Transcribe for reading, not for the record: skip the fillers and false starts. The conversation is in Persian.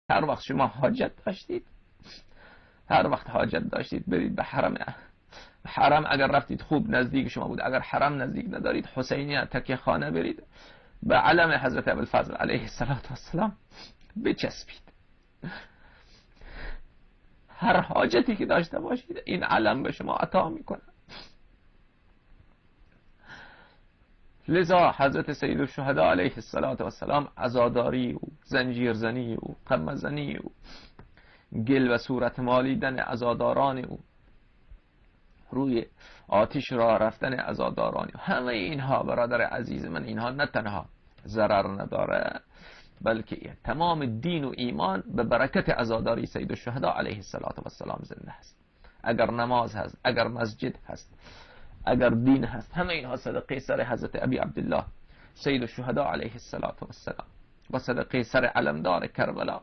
هر وقت شما حاجت داشتید، هر وقت حاجت داشتید برید به حرم اگر رفتید خوب نزدیک شما بود، اگر حرم نزدیک ندارید حسینیه تکیه خانه برید به علم حضرت ابوالفضل علیه السلام بچسبید. هر حاجتی که داشته باشید این علم به شما عطا میکنه. لذا حضرت سید الشهدا علیه السلام عزاداری و زنجیرزنی و قمزنی و گل و صورت مالیدن عزاداران او، روی آتش را رفتن عزاداران، همه اینها برادر عزیز من، اینها نه تنها ضرر نداره بلکه تمام دین و ایمان به برکت عزاداری سید الشهدا علیه السلام زنده است. اگر نماز هست، اگر مسجد هست، اگر دین هست، همه اینها صدقه سر حضرت ابی عبدالله سید الشهدا علیه السلام و صدقه سر علمدار کربلا